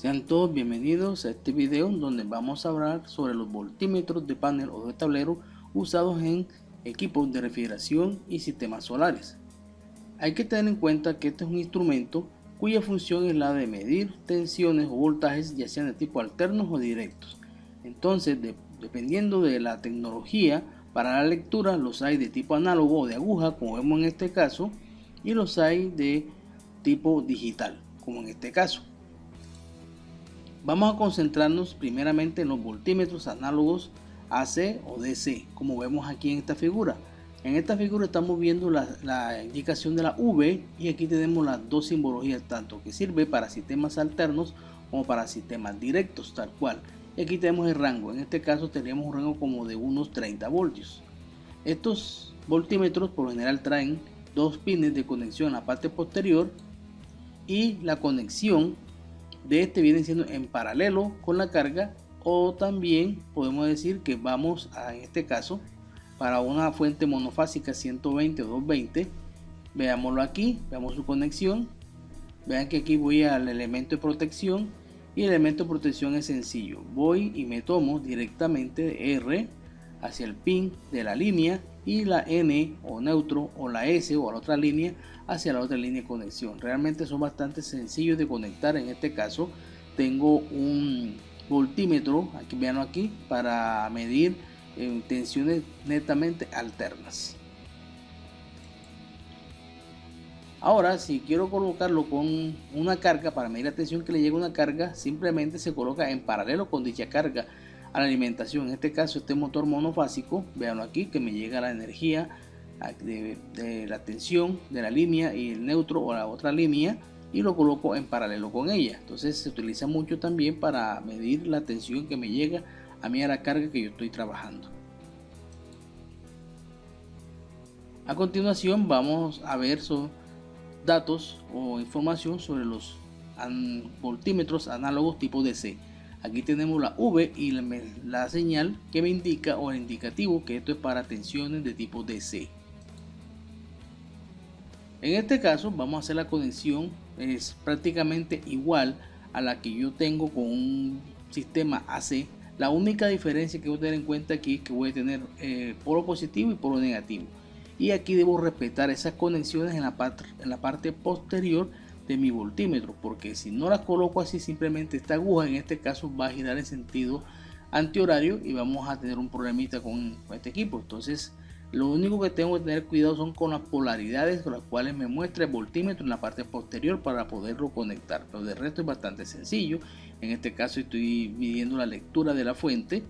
Sean todos bienvenidos a este video donde vamos a hablar sobre los voltímetros de panel o de tablero usados en equipos de refrigeración y sistemas solares. Hay que tener en cuenta que este es un instrumento cuya función es la de medir tensiones o voltajes, ya sean de tipo alternos o directos. Entonces, dependiendo de la tecnología para la lectura, los hay de tipo análogo o de aguja, como vemos en este caso, y los hay de tipo digital, como en este caso. Vamos a concentrarnos primeramente en los voltímetros análogos AC o DC, como vemos aquí en esta figura. En esta figura estamos viendo la indicación de la V y aquí tenemos las dos simbologías, tanto que sirve para sistemas alternos como para sistemas directos, tal cual. Y aquí tenemos el rango, en este caso tenemos un rango como de unos 30 voltios. Estos voltímetros por lo general traen dos pines de conexión en la parte posterior y la conexión de este viene siendo en paralelo con la carga, o también podemos decir que vamos a, en este caso, para una fuente monofásica 120 o 220. Veámoslo aquí, veamos su conexión. Vean que aquí voy al elemento de protección y el elemento de protección es sencillo. Voy y me tomo directamente de R hacia el pin de la línea y la N o neutro o la S o la otra línea hacia la otra línea de conexión. Realmente son bastante sencillos de conectar. En este caso tengo un voltímetro, aquí veanlo aquí, para medir tensiones netamente alternas. Ahora, si quiero colocarlo con una carga para medir la tensión que le llega una carga, simplemente se coloca en paralelo con dicha carga a la alimentación. En este caso, este motor monofásico, veanlo aquí, que me llega la energía de la tensión de la línea y el neutro o la otra línea, y lo coloco en paralelo con ella. Entonces se utiliza mucho también para medir la tensión que me llega a mí a la carga que yo estoy trabajando. A continuación vamos a ver datos o información sobre los voltímetros análogos tipo DC. Aquí tenemos la V y la señal que me indica, o el indicativo, que esto es para tensiones de tipo DC. En este caso vamos a hacer la conexión, es prácticamente igual a la que yo tengo con un sistema AC. La única diferencia que voy a tener en cuenta aquí es que voy a tener polo positivo y polo negativo, y aquí debo respetar esas conexiones en la parte posterior de mi voltímetro, porque si no las coloco así, simplemente esta aguja en este caso va a girar en sentido antihorario y vamos a tener un problemita con este equipo. Entonces lo único que tengo que tener cuidado son con las polaridades con las cuales me muestra el voltímetro en la parte posterior para poderlo conectar, pero de resto es bastante sencillo. En este caso estoy midiendo la lectura de la fuente.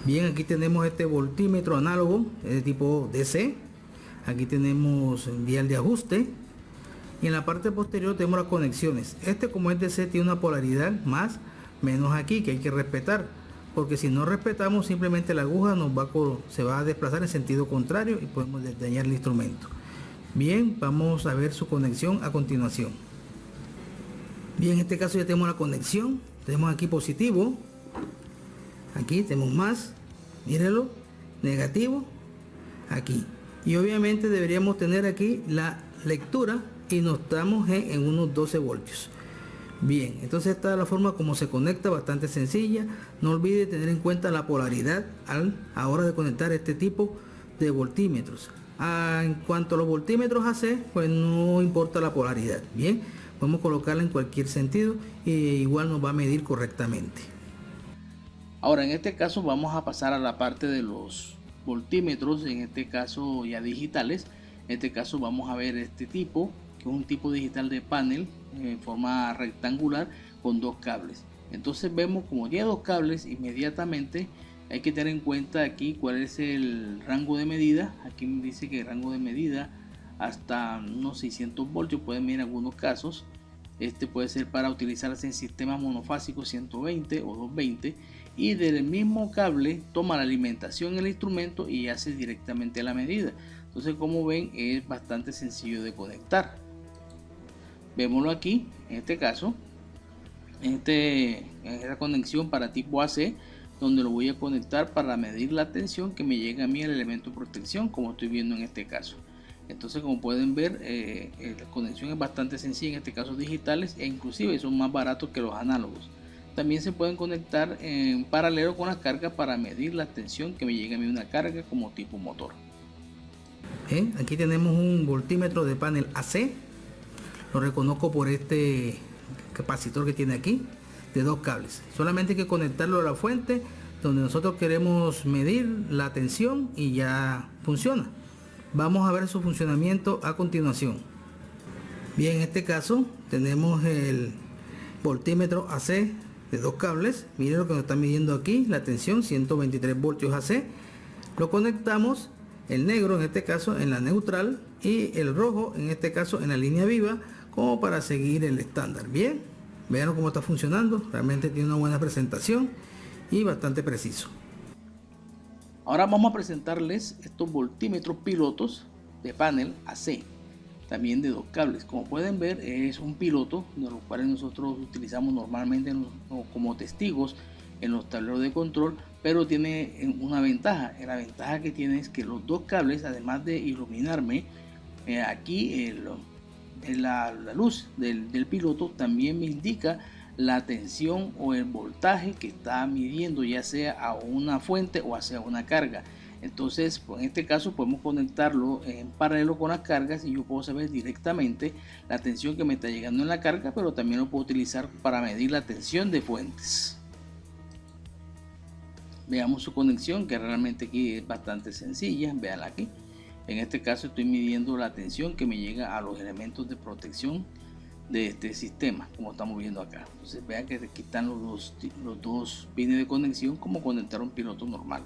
Bien, aquí tenemos este voltímetro análogo de tipo DC. Aquí tenemos el dial de ajuste y en la parte posterior tenemos las conexiones. Este, como es DC, tiene una polaridad más menos aquí que hay que respetar, porque si no respetamos, simplemente la aguja se va a desplazar en sentido contrario y podemos dañar el instrumento. Bien, vamos a ver su conexión a continuación. Bien, en este caso ya tenemos la conexión. Tenemos aquí positivo, aquí tenemos más, mírenlo, negativo aquí, y obviamente deberíamos tener aquí la lectura y nos estamos en unos 12 voltios. Bien, entonces esta es la forma como se conecta, bastante sencilla. No olvide tener en cuenta la polaridad a la hora de conectar este tipo de voltímetros. En cuanto a los voltímetros AC, pues no importa la polaridad. Bien, podemos colocarla en cualquier sentido y igual nos va a medir correctamente. Ahora, en este caso vamos a pasar a la parte de los voltímetros, en este caso ya digitales. En este caso vamos a ver este tipo, que es un tipo digital de panel en forma rectangular con dos cables. Entonces vemos como ya dos cables, inmediatamente hay que tener en cuenta aquí cuál es el rango de medida. Aquí me dice que el rango de medida hasta unos 600 voltios pueden medir en algunos casos. Este puede ser para utilizarse en sistemas monofásicos 120 o 220, y del mismo cable toma la alimentación en el instrumento y hace directamente la medida. Entonces, como ven, es bastante sencillo de conectar. Vémoslo aquí, en este caso, en esta conexión para tipo AC, donde lo voy a conectar para medir la tensión que me llega a mí al elemento de protección, como estoy viendo en este caso. Entonces, como pueden ver, la conexión es bastante sencilla, en este caso digitales, e inclusive son más baratos que los análogos. También se pueden conectar en paralelo con las cargas para medir la tensión que me llega a mí una carga como tipo motor. Aquí tenemos un voltímetro de panel AC. Lo reconozco por este capacitor que tiene aquí de 2 cables. Solamente hay que conectarlo a la fuente donde nosotros queremos medir la tensión y ya funciona. Vamos a ver su funcionamiento a continuación. Bien, en este caso tenemos el voltímetro AC de 2 cables. Miren lo que nos está midiendo aquí, la tensión 123 voltios AC. Lo conectamos, el negro en este caso en la neutral y el rojo en este caso en la línea viva, como para seguir el estándar. Bien, vean cómo está funcionando, realmente tiene una buena presentación y bastante preciso. Ahora vamos a presentarles estos voltímetros pilotos de panel AC, también de 2 cables. Como pueden ver, es un piloto de los cuales nosotros utilizamos normalmente como testigos en los tableros de control, pero tiene una ventaja. La ventaja que tiene es que los 2 cables, además de iluminarme aquí la luz del piloto, también me indica la tensión o el voltaje que está midiendo, ya sea a una fuente o hacia una carga. Entonces, pues, en este caso podemos conectarlo en paralelo con las cargas y yo puedo saber directamente la tensión que me está llegando en la carga, pero también lo puedo utilizar para medir la tensión de fuentes. Veamos su conexión, que realmente aquí es bastante sencilla. Vean aquí. En este caso estoy midiendo la tensión que me llega a los elementos de protección de este sistema, como estamos viendo acá. Entonces vean que aquí están los dos pines de conexión, como conectar un piloto normal.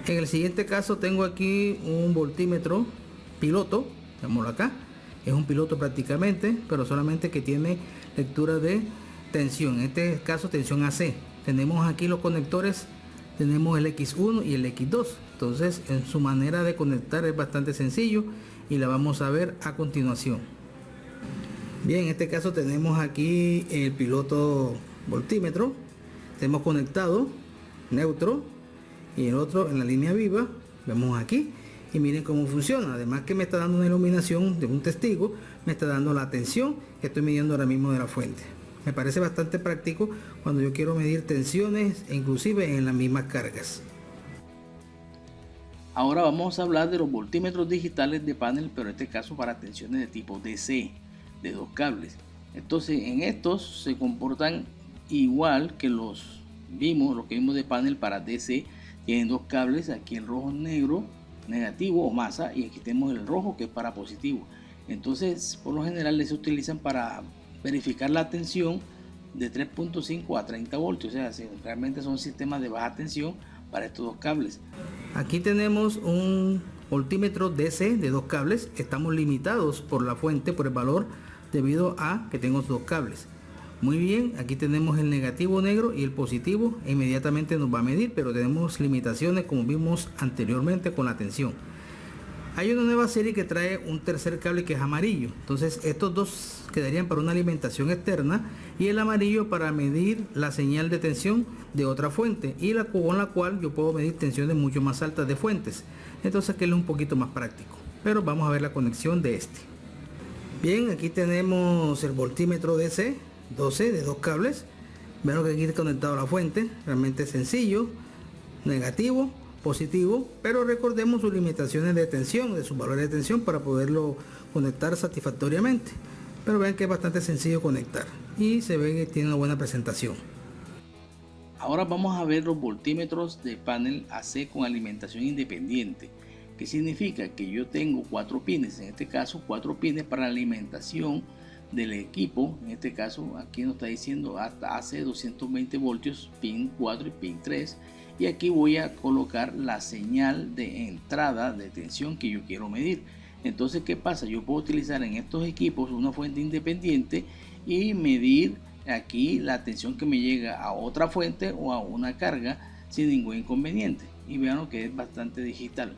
En el siguiente caso tengo aquí un voltímetro piloto, veámoslo acá. Es un piloto prácticamente, pero solamente que tiene lectura de tensión, en este caso tensión AC. Tenemos aquí los conectores, tenemos el X1 y el X2. Entonces en su manera de conectar es bastante sencillo y la vamos a ver a continuación. Bien, en este caso tenemos aquí el piloto voltímetro, tenemos conectado neutro y el otro en la línea viva. Vemos aquí y miren cómo funciona. Además que me está dando una iluminación de un testigo, me está dando la tensión que estoy midiendo ahora mismo de la fuente. Me parece bastante práctico cuando yo quiero medir tensiones e inclusive en las mismas cargas. Ahora vamos a hablar de los voltímetros digitales de panel, pero en este caso para tensiones de tipo DC, de 2 cables. Entonces en estos se comportan igual que lo que vimos de panel para DC. Tienen 2 cables, aquí el rojo negro negativo o masa, y aquí tenemos el rojo que es para positivo. Entonces por lo general se utilizan para verificar la tensión de 3.5 a 30 voltios, o sea, si realmente son sistemas de baja tensión para estos 2 cables. Aquí tenemos un voltímetro DC de 2 cables. Estamos limitados por la fuente, por el valor, debido a que tengo 2 cables. Muy bien, aquí tenemos el negativo negro y el positivo e inmediatamente nos va a medir, pero tenemos limitaciones como vimos anteriormente con la tensión. Hay una nueva serie que trae un tercer cable que es amarillo, entonces estos dos quedarían para una alimentación externa y el amarillo para medir la señal de tensión de otra fuente y con la cual yo puedo medir tensiones mucho más altas de fuentes. Entonces aquel es un poquito más práctico, pero vamos a ver la conexión de este. Bien, aquí tenemos el voltímetro DC 12 de 2 cables. Vean que aquí está conectado a la fuente, realmente sencillo, negativo, positivo, pero recordemos sus limitaciones de tensión, de sus valores de tensión para poderlo conectar satisfactoriamente. Pero vean que es bastante sencillo conectar y se ve que tiene una buena presentación. Ahora vamos a ver los voltímetros de panel AC con alimentación independiente, que significa que yo tengo 4 pines, en este caso 4 pines para la alimentación del equipo. En este caso aquí nos está diciendo hasta AC 220 voltios, pin 4 y pin 3, y aquí voy a colocar la señal de entrada de tensión que yo quiero medir. Entonces, ¿qué pasa? Yo puedo utilizar en estos equipos una fuente independiente y medir aquí la tensión que me llega a otra fuente o a una carga sin ningún inconveniente. Y vean que es bastante digital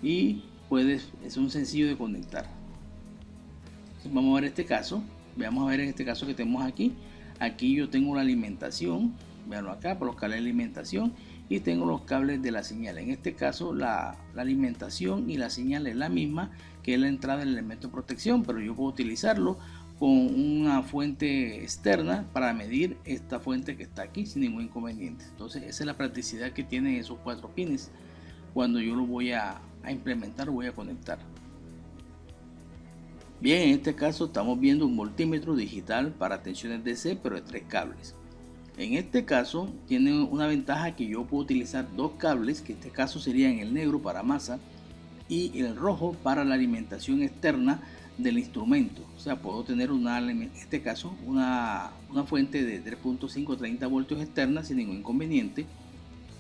y es un sencillo de conectar. Entonces, vamos a ver este caso. Vamos a ver en este caso que tenemos aquí. Aquí yo tengo la alimentación. Veanlo acá, por los cables de alimentación. y tengo los cables de la señal. En este caso la alimentación y la señal es la misma, que es la entrada del elemento de protección, pero yo puedo utilizarlo con una fuente externa para medir esta fuente que está aquí sin ningún inconveniente. Entonces esa es la practicidad que tienen esos 4 pines cuando yo lo voy a implementar, voy a conectar. Bien, en este caso estamos viendo un voltímetro digital para tensiones DC, pero de 3 cables. En este caso tiene una ventaja, que yo puedo utilizar 2 cables, que en este caso serían el negro para masa y el rojo para la alimentación externa del instrumento. O sea, puedo tener en este caso una fuente de 3.530 voltios externa sin ningún inconveniente,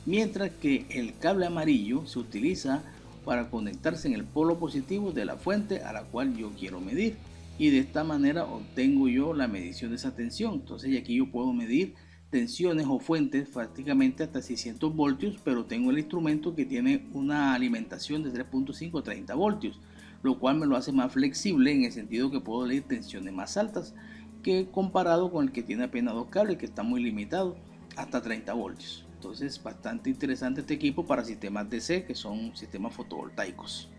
mientras que el cable amarillo se utiliza para conectarse en el polo positivo de la fuente a la cual yo quiero medir, y de esta manera obtengo yo la medición de esa tensión. Entonces aquí yo puedo medir tensiones o fuentes prácticamente hasta 600 voltios, pero tengo el instrumento que tiene una alimentación de 3.530 voltios, lo cual me lo hace más flexible en el sentido que puedo leer tensiones más altas que comparado con el que tiene apenas 2 cables, que está muy limitado hasta 30 voltios. Entonces bastante interesante este equipo para sistemas DC, que son sistemas fotovoltaicos.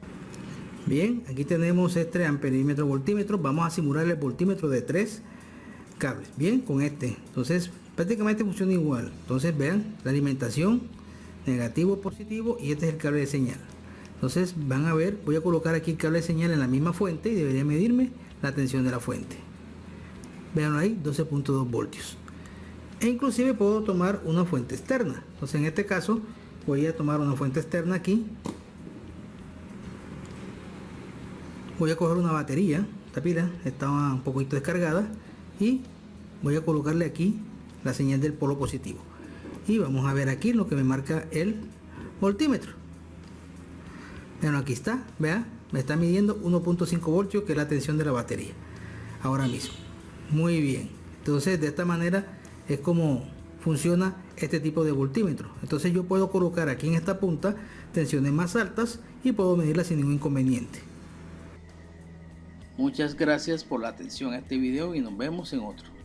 Bien, aquí tenemos este amperímetro voltímetro. Vamos a simular el voltímetro de 3 cables. Bien, con este. Entonces prácticamente funciona igual. Entonces vean la alimentación, negativo, positivo, y este es el cable de señal. Entonces van a ver, voy a colocar aquí el cable de señal en la misma fuente y debería medirme la tensión de la fuente. Vean ahí, 12.2 voltios. E inclusive puedo tomar una fuente externa. Entonces en este caso voy a tomar una fuente externa aquí. Voy a coger una batería. Esta pila estaba un poquito descargada y voy a colocarle aquí la señal del polo positivo, y vamos a ver aquí lo que me marca el voltímetro. Vean, aquí está, vea, me está midiendo 1.5 voltios, que es la tensión de la batería ahora mismo. Muy bien, entonces de esta manera es como funciona este tipo de voltímetro. Entonces yo puedo colocar aquí en esta punta tensiones más altas y puedo medirlas sin ningún inconveniente. Muchas gracias por la atención a este video y nos vemos en otro.